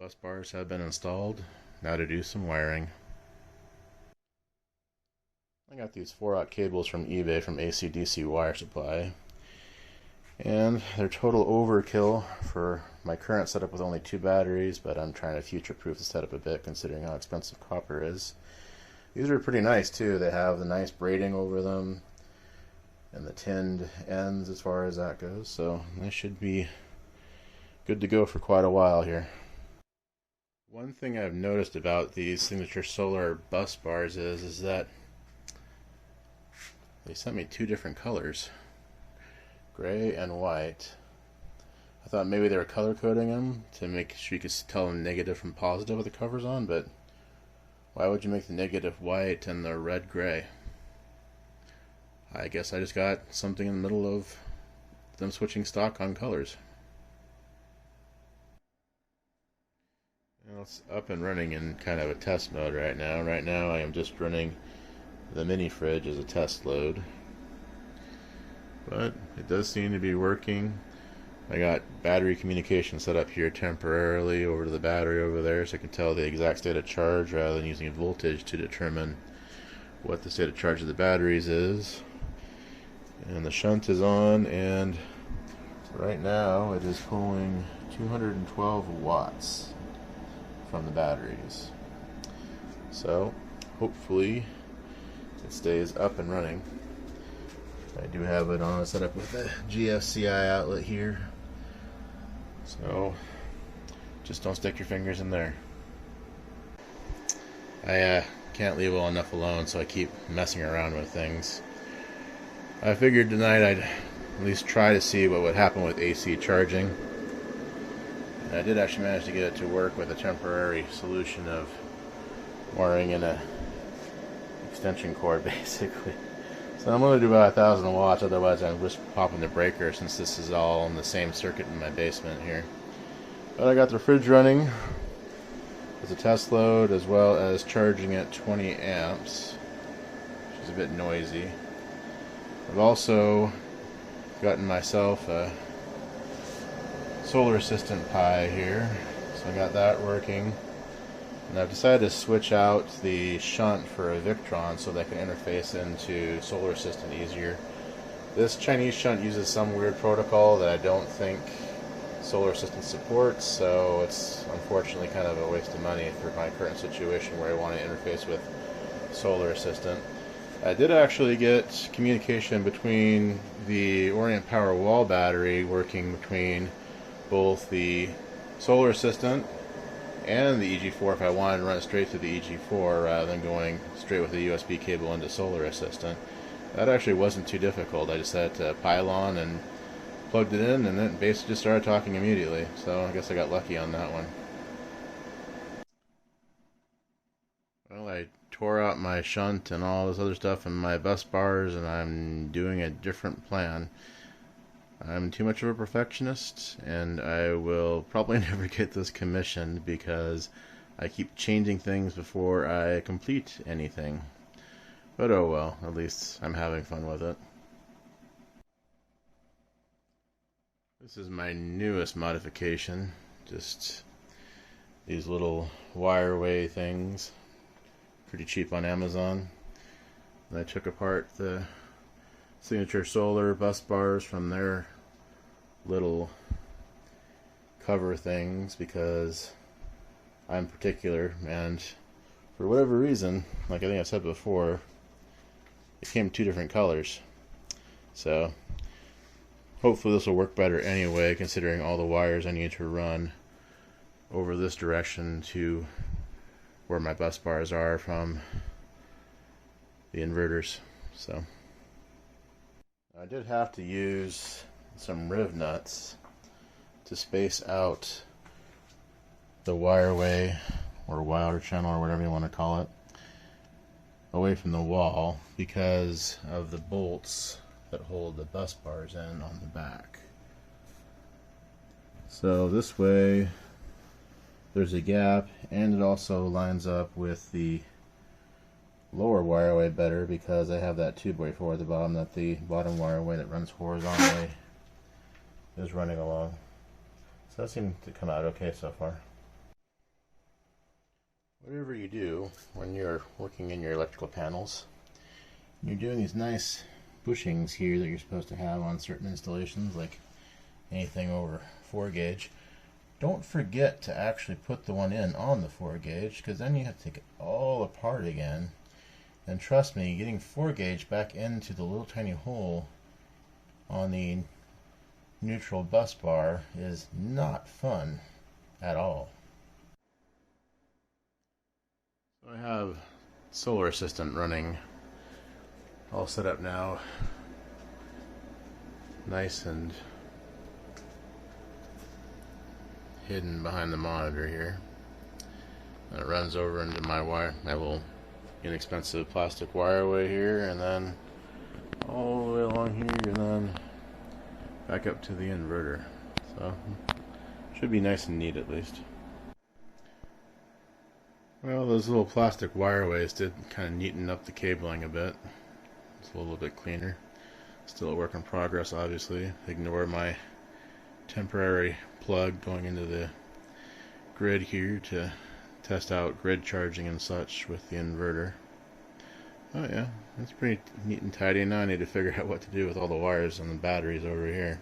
Bus bars have been installed. Now to do some wiring. I got these 4-aught cables from eBay from AC/DC Wire Supply. And they're total overkill for my current setup with only 2 batteries, but I'm trying to future-proof the setup a bit considering how expensive copper is. These are pretty nice too. They have the nice braiding over them and the tinned ends as far as that goes, so they should be good to go for quite a while here. One thing I've noticed about these Signature Solar bus bars is that they sent me 2 different colors, gray and white. I thought maybe they were color coding them to make sure you could tell them negative from positive with the covers on, but why would you make the negative white and the red gray? I guess I just got something in the middle of them switching stock on colors. Well, it's up and running in kind of a test mode right now. Right now I am just running the mini fridge as a test load. But it does seem to be working. I got battery communication set up here temporarily over to the battery over there, so I can tell the exact state of charge rather than using voltage to determine what the state of charge of the batteries is. And the shunt is on, and right now it is pulling 212 watts from the batteries. So hopefully it stays up and running. I do have it on set up with a GFCI outlet here, so just don't stick your fingers in there. I can't leave well enough alone, so I keep messing around with things. I figured tonight I'd at least try to see what would happen with AC charging. And I did actually manage to get it to work with a temporary solution of wiring in a extension cord basically. So I'm going to do about 1,000 watts, otherwise I'm just popping the breaker since this is all on the same circuit in my basement here. But I got the fridge running as a test load as well as charging at 20 amps, which is a bit noisy. I've also gotten myself a solar assistant Pi here, so I got that working. And I've decided to switch out the shunt for a Victron so that I can interface into Solar Assistant easier. This Chinese shunt uses some weird protocol that I don't think Solar Assistant supports, so it's unfortunately kind of a waste of money for my current situation where I want to interface with Solar Assistant. I did actually get communication between the Orient Power wall battery working between both the Solar Assistant and the EG4 if I wanted to run it straight through the EG4 rather than going straight with the USB cable into Solar Assistant. That actually wasn't too difficult. I just set it to pylon and plugged it in, and it basically just started talking immediately. So I guess I got lucky on that one. Well, I tore out my shunt and all this other stuff in my bus bars, and I'm doing a different plan. I'm too much of a perfectionist, and I will probably never get this commissioned because I keep changing things before I complete anything. But oh well, at least I'm having fun with it. This is my newest modification, just these little wireway things, pretty cheap on Amazon. And I took apart the Signature Solar bus bars from their little cover things because I'm particular, and for whatever reason, like I think I said before, it came 2 different colors. So hopefully this will work better anyway, considering all the wires I need to run over this direction to where my bus bars are from the inverters. So I did have to use some riv nuts to space out the wireway or wire channel or whatever you want to call it away from the wall because of the bolts that hold the bus bars in on the back. So this way there's a gap, and it also lines up with the lower wireway better because I have that 2x4 at the bottom that the bottom wireway that runs horizontally is running along. So that seemed to come out okay so far. Whatever you do when you're working in your electrical panels, you're doing these nice bushings here that you're supposed to have on certain installations, like anything over 4 gauge. Don't forget to actually put the one in on the 4 gauge, because then you have to take it all apart again. And trust me, getting 4 gauge back into the little tiny hole on the neutral bus bar is not fun at all. So I have Solar Assistant running, all set up now, nice and hidden behind the monitor here. And it runs over into my little inexpensive plastic wireway here, and then all the way along here, and then back up to the inverter. So should be nice and neat at least. Well, those little plastic wireways did kind of neaten up the cabling a bit. It's a little bit cleaner. Still a work in progress, obviously. Ignore my temporary plug going into the grid here to test out grid charging and such with the inverter. Oh yeah, that's pretty neat and tidy. Now I need to figure out what to do with all the wires and the batteries over here.